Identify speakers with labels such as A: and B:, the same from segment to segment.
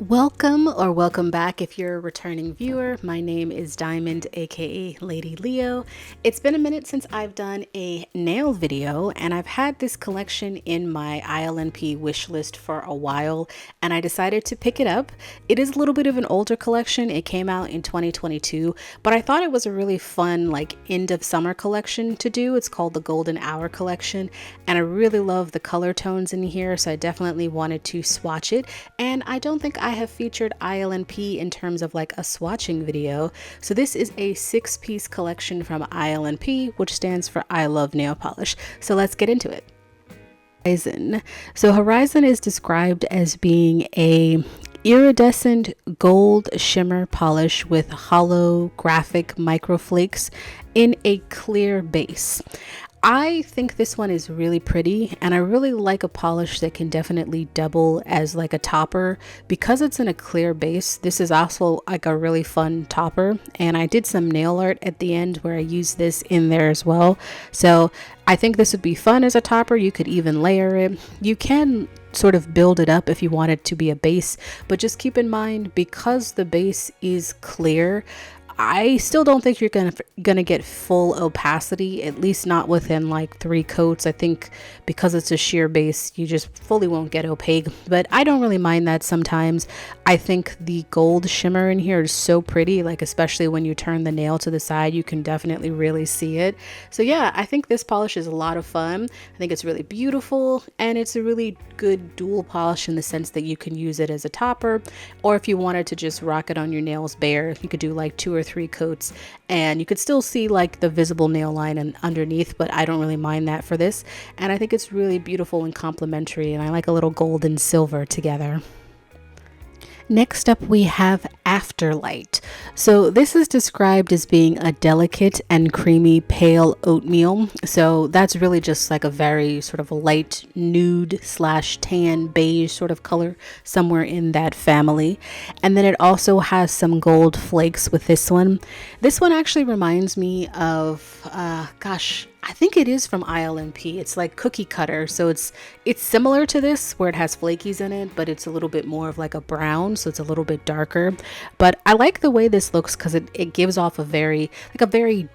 A: Welcome back if you're a returning viewer. My name is Diamond, aka Lady Leo. It's been a minute since I've done a nail video, and I've had this collection in my ILNP wish list for a while, and I decided to pick it up. It is a little bit of an older collection. It came out in 2022, but I thought it was a really fun end of summer collection to do. It's called the Golden Hour collection, and I really love the color tones in here, so I definitely wanted to swatch it. And I don't think I have featured ILNP in terms of a swatching video. So this is a 6-piece collection from ILNP, which stands for I Love Nail Polish. So let's get into it. Horizon. So Horizon is described as being a iridescent gold shimmer polish with holographic microflakes in a clear base. I think this one is really pretty, and I really like a polish that can definitely double as a topper. Because it's in a clear base, this is also a really fun topper, and I did some nail art at the end where I used this in there as well. So I think this would be fun as a topper. You could even layer it. You can sort of build it up if you want it to be a base, but just keep in mind, because the base is clear, I still don't think you're gonna get full opacity, at least not within 3 coats. I think because it's a sheer base, you just fully won't get opaque, but I don't really mind that sometimes. I think the gold shimmer in here is so pretty, especially when you turn the nail to the side, you can definitely really see it. So yeah, I think this polish is a lot of fun. I think it's really beautiful, and it's a really good dual polish in the sense that you can use it as a topper, or if you wanted to just rock it on your nails bare, you could do 2 or 3 coats, and you could still see the visible nail line and underneath, but I don't really mind that for this. And I think it's really beautiful and complementary, and I like a little gold and silver together. Next up, we have Afterlight. So this is described as being a delicate and creamy pale oatmeal. So that's really just a very sort of a light nude / tan beige sort of color, somewhere in that family. And then it also has some gold flakes with this one. This one actually reminds me of, I think it is from ILNP. It's like cookie cutter. So it's similar to this, where it has flakies in it, but it's a little bit more of a brown. So it's a little bit darker. But I like the way this looks because it gives off a very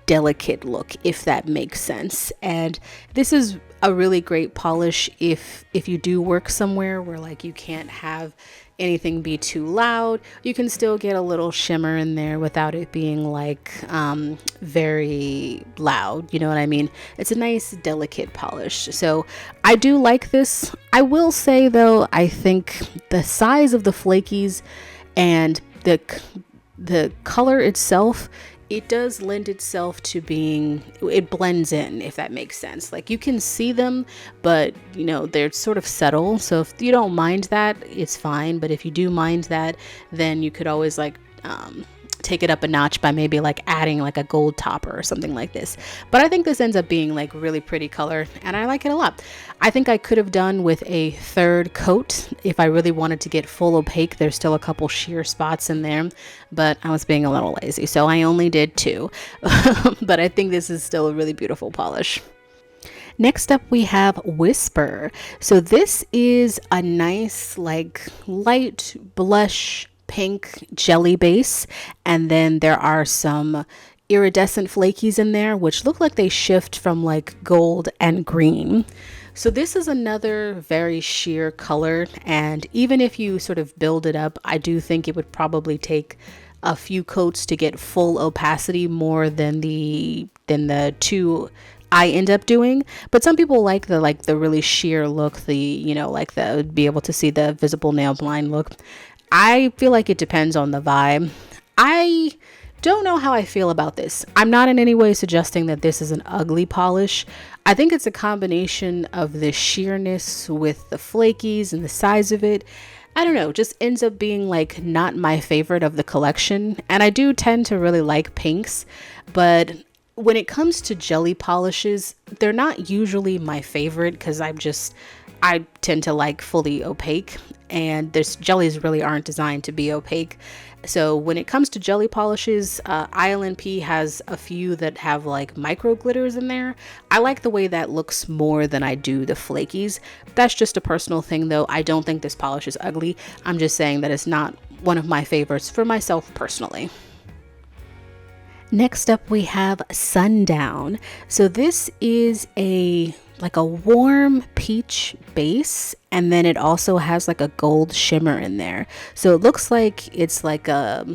A: delicate look, if that makes sense. And this is a really great polish if you do work somewhere where you can't have anything be too loud. You can still get a little shimmer in there without it being very loud, you know what I mean? It's a nice delicate polish, so I do like this. I will say though, I think the size of the flakies and the color itself, it does lend itself to it blends in, if that makes sense. You can see them, but they're sort of subtle. So if you don't mind that, it's fine. But if you do mind that, then you could always take it up a notch by maybe adding a gold topper or something like this. But I think this ends up being really pretty color, and I like it a lot. I think I could have done with a 3rd coat if I really wanted to get full opaque. There's still a couple sheer spots in there, but I was being a little lazy, so I only did 2. But I think this is still a really beautiful polish. Next up, we have Whisper. So this is a nice light blush pink jelly base, and then there are some iridescent flakies in there which look like they shift from gold and green. So this is another very sheer color, and even if you sort of build it up, I do think it would probably take a few coats to get full opacity, more than the 2 I end up doing. But some people like the really sheer look, the be able to see the visible nail line look. I feel like it depends on the vibe. I don't know how I feel about this. I'm not in any way suggesting that this is an ugly polish. I think it's a combination of the sheerness with the flakies and the size of it. I don't know, just ends up being not my favorite of the collection. And I do tend to really like pinks, but when it comes to jelly polishes, they're not usually my favorite because I tend to like fully opaque, and there's jellies really aren't designed to be opaque. So when it comes to jelly polishes, ILNP has a few that have like micro glitters in there. I like the way that looks more than I do the flakies. That's just a personal thing though. I don't think this polish is ugly. I'm just saying that it's not one of my favorites for myself personally. Next up we have Sundown. So this is like a warm peach base, and then it also has like a gold shimmer in there. So it looks like it's like a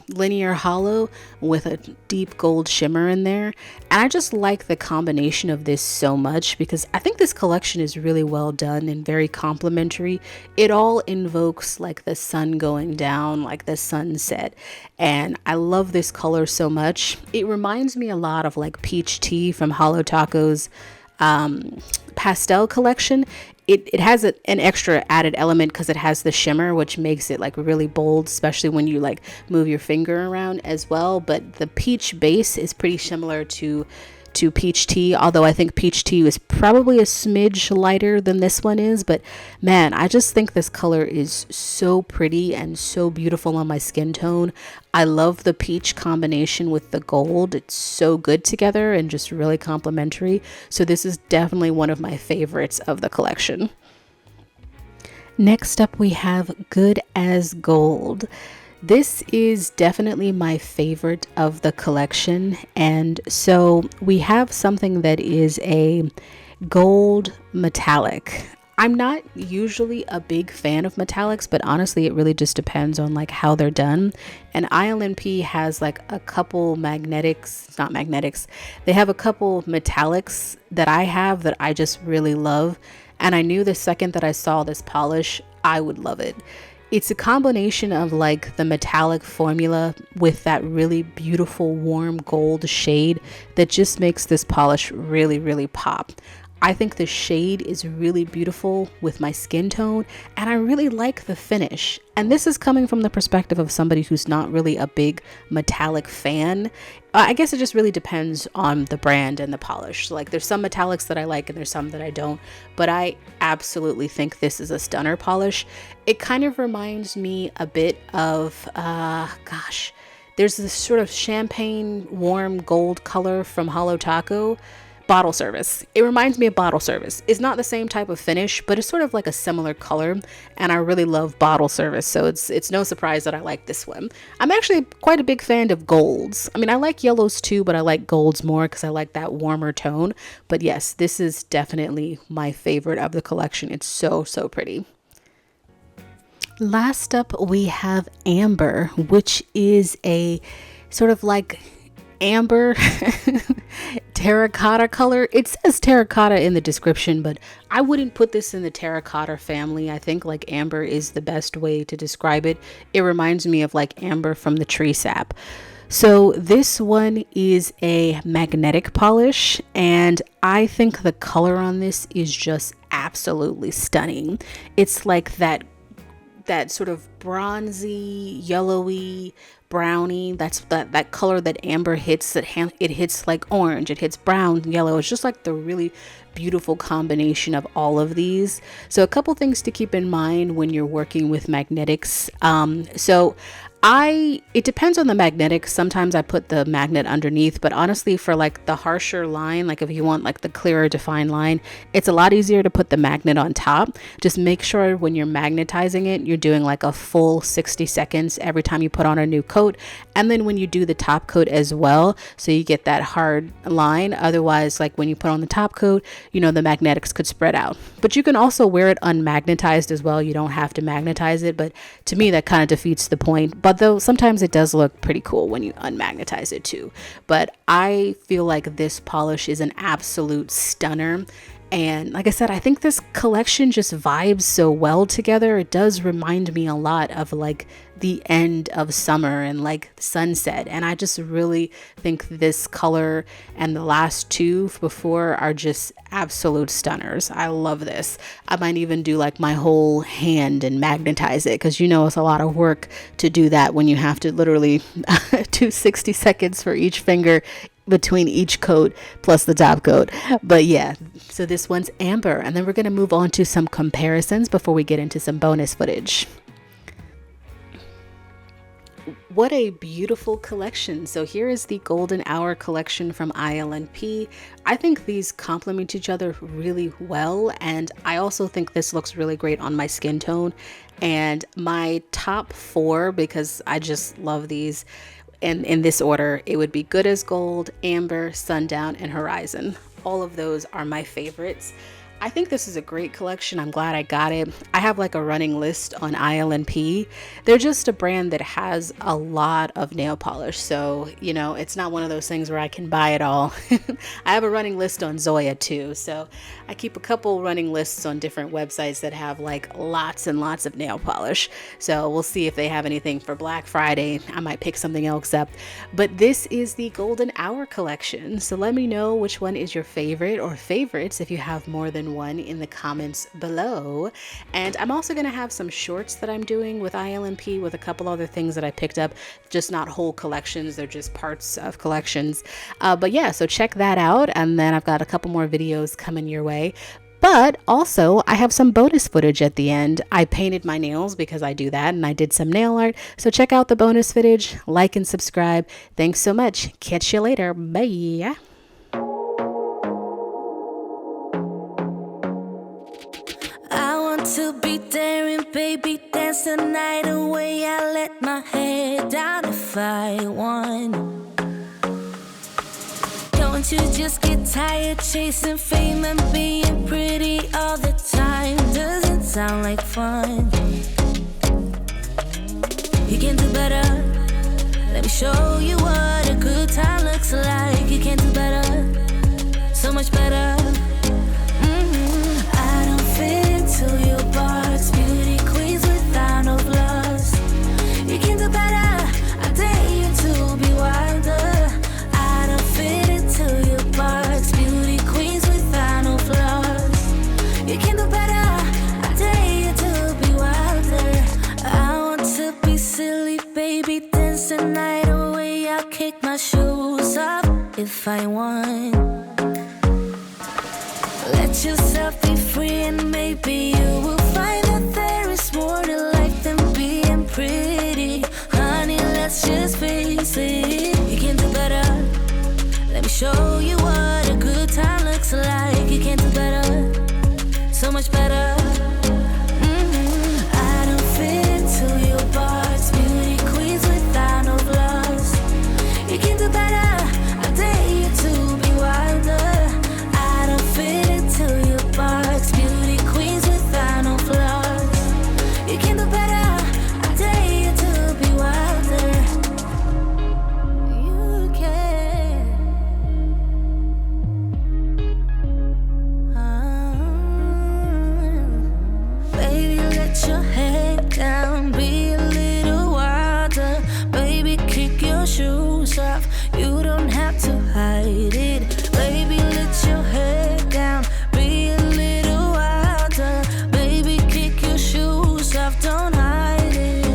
A: linear hollow with a deep gold shimmer in there. And I just like the combination of this so much because I think this collection is really well done and very complimentary. It all invokes like the sun going down, like the sunset. And I love this color so much. It reminds me a lot of like peach tea from Holo Taco's pastel collection. It has an extra added element because it has the shimmer, which makes it like really bold, especially when you like move your finger around as well. But the peach base is pretty similar to peach tea, although I think peach tea is probably a smidge lighter than this one is. But man, I just think this color is so pretty and so beautiful on my skin tone. I love the peach combination with the gold. It's so good together and just really complimentary. So this is definitely one of my favorites of the collection. Next up we have Good as Gold. This is definitely my favorite of the collection, and so we have something that is a gold metallic. I'm not usually a big fan of metallics, but honestly it really just depends on like how they're done. And ILNP has like a couple magnetics, not magnetics, they have a couple metallics that I have that I just really love, and I knew the second that I saw this polish I would love it. It's a combination of like the metallic formula with that really beautiful warm gold shade that just makes this polish really, really pop. I think the shade is really beautiful with my skin tone, and I really like the finish. And this is coming from the perspective of somebody who's not really a big metallic fan. I guess it just really depends on the brand and the polish. Like there's some metallics that I like and there's some that I don't, but I absolutely think this is a stunner polish. It kind of reminds me a bit of, there's this sort of champagne warm gold color from Holo Taco. Bottle Service. It reminds me of Bottle Service. It's not the same type of finish, but it's sort of like a similar color, and I really love Bottle Service, so it's no surprise that I like this one. I'm actually quite a big fan of golds. I mean, I like yellows too, but I like golds more because I like that warmer tone. But yes, this is definitely my favorite of the collection. It's so, so pretty. Last up, we have Amber, which is a sort of like amber terracotta color. It says terracotta in the description, but I wouldn't put this in the terracotta family. I think like amber is the best way to describe it. It reminds me of like amber from the tree sap. So this one is a magnetic polish, and I think the color on this is just absolutely stunning. It's like that sort of bronzy, yellowy, brownie. That's that color that amber hits. It hits like orange. It hits brown, yellow. It's just like the really beautiful combination of all of these. So a couple things to keep in mind when you're working with magnetics. It depends on the magnetic. Sometimes I put the magnet underneath, but honestly for like the harsher line, like if you want like the clearer defined line, it's a lot easier to put the magnet on top. Just make sure when you're magnetizing it, you're doing like a full 60 seconds every time you put on a new coat. And then when you do the top coat as well, so you get that hard line. Otherwise, like when you put on the top coat, you know, the magnetics could spread out. But you can also wear it unmagnetized as well. You don't have to magnetize it, but to me that kind of defeats the point. But though sometimes it does look pretty cool when you unmagnetize it too. But I feel like this polish is an absolute stunner. And like I said, I think this collection just vibes so well together. It does remind me a lot of like the end of summer and like sunset. And I just really think this color and the last two before are just absolute stunners. I love this. I might even do like my whole hand and magnetize it, because you know it's a lot of work to do that when you have to literally do 60 seconds for each finger between each coat plus the top coat. But yeah, so this one's amber, and then we're going to move on to some comparisons before we get into some bonus footage. What a beautiful collection. So here is the Golden Hour collection from ILNP. I think these complement each other really well, and I also think this looks really great on my skin tone. And my top 4, because I just love these, and in this order, it would be Good as Gold, Amber, Sundown, and Horizon. All of those are my favorites. I think this is a great collection. I'm glad I got it. I have like a running list on ILNP. They're just a brand that has a lot of nail polish. So, you know, it's not one of those things where I can buy it all. I have a running list on Zoya too. So I keep a couple running lists on different websites that have like lots and lots of nail polish. So we'll see if they have anything for Black Friday. I might pick something else up. But this is the Golden Hour collection. So let me know which one is your favorite or favorites if you have more than one in the comments below. And I'm also going to have some shorts that I'm doing with ILNP with a couple other things that I picked up, just not whole collections, they're just parts of collections. But yeah, so check that out, and then I've got a couple more videos coming your way. But also, I have some bonus footage at the end. I painted my nails because I do that, and I did some nail art. So check out the bonus footage, like and subscribe. Thanks so much. Catch you later. Bye.
B: To be daring, baby, dance the night away. I let my head down if I won. Don't you just get tired chasing fame and being pretty all the time? Doesn't sound like fun. You can do better. Let me show you what a good time looks like. You can do better, so much better. I don't fit into your box, beauty queens without no flaws. You can do better, I dare you to be wilder. I don't fit into your box, beauty queens without no flaws. You can do better, I dare you to be wilder. I want to be silly, baby, dance the night away. I'll kick my shoes off if I want. Let yourself be free, and maybe you will find that there is more to life than being pretty. Honey, let's just face it. You can do better. Let me show you what a good time looks like. You can do better, so much better. I don't fit into your box, beauty queens without no flaws. You can do better, I dare you to be wilder. I don't fit into your box, beauty queens without no flaws. You can do better, I dare you to be wilder. You can. Baby, let your head down, be a little wilder. Baby, kick your shoes off, you don't have to hide it. Baby, let your head down, be a little wilder. Baby, kick your shoes off, don't hide it.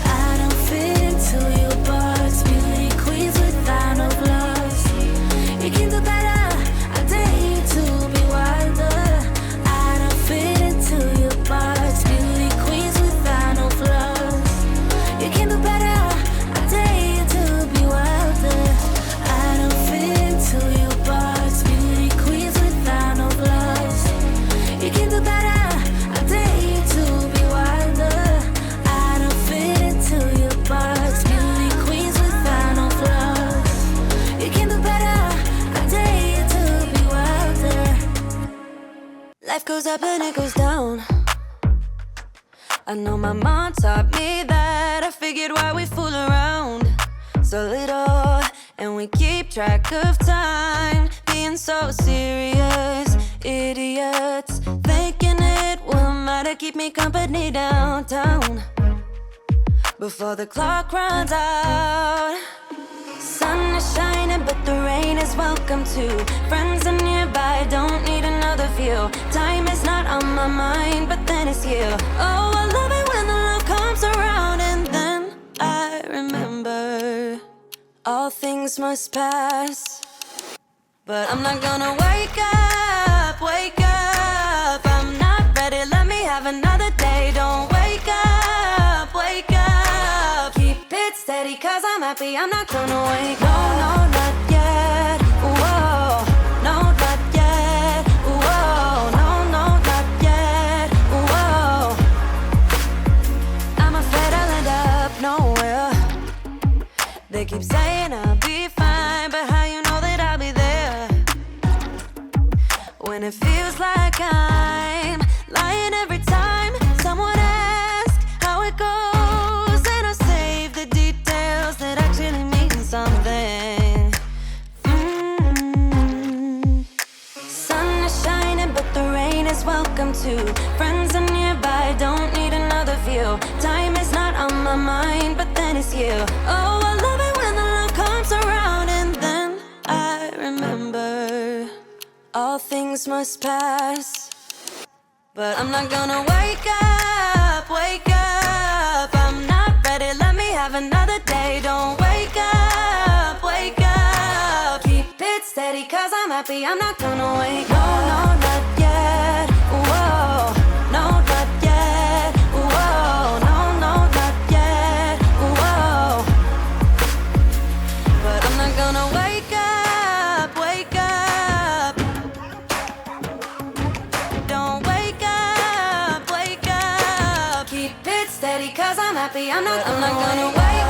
B: I don't fit into your box, beauty queens without no flaws. You can do better, I dare you to be wilder. I don't fit into your box, beauty queens without no flaws. You can do better, I dare you to be wilder. I don't fit into your box, beauty queens without no flaws. You can do better, I dare you to be wilder. I don't fit into your box, beauty queens without no flaws. You can do better, I dare you to be wilder. Life goes up and it goes down. I know my mom taught me that. I figured why we fool around so little, and we keep track of time, being so serious. Idiots thinking it will matter, keep me company downtown before the clock runs out. Sun is shining, but the rain is welcome too. Friends are nearby, don't need another view. Time is not on my mind, but then it's you. Oh, I love it when the love comes around, and then I remember all things must pass, but I'm not gonna wake up, wake up. I'm not ready, let me have another day. Don't wake up, wake up. Keep it steady, cause I'm happy, I'm not gonna wake up. No, no, not yet, whoa. No, not yet, whoa. No, no, not yet, whoa. I'm afraid I'll end up nowhere. They keep saying I'll be fine, but how you know that I'll be there when it feels like I'm lying every time someone asks how it goes, and I save the details that actually mean something. Sun is shining, but the rain is welcome too. Friends are nearby, don't need another view. Time is not on my mind, but then it's you. Oh, I love it when the love comes around, and then I remember all things must pass, but I'm not gonna wake up, wake up. I'm not ready, let me have another day. Don't wake up, wake up. Keep it steady, cause I'm happy, I'm not gonna wake up. No, no, not yet, whoa. No, not yet, whoa. No, no, not yet, whoa. But I'm not gonna wake up, wake up. Don't wake up, wake up. Keep it steady, cause I'm happy, I'm not gonna wake up.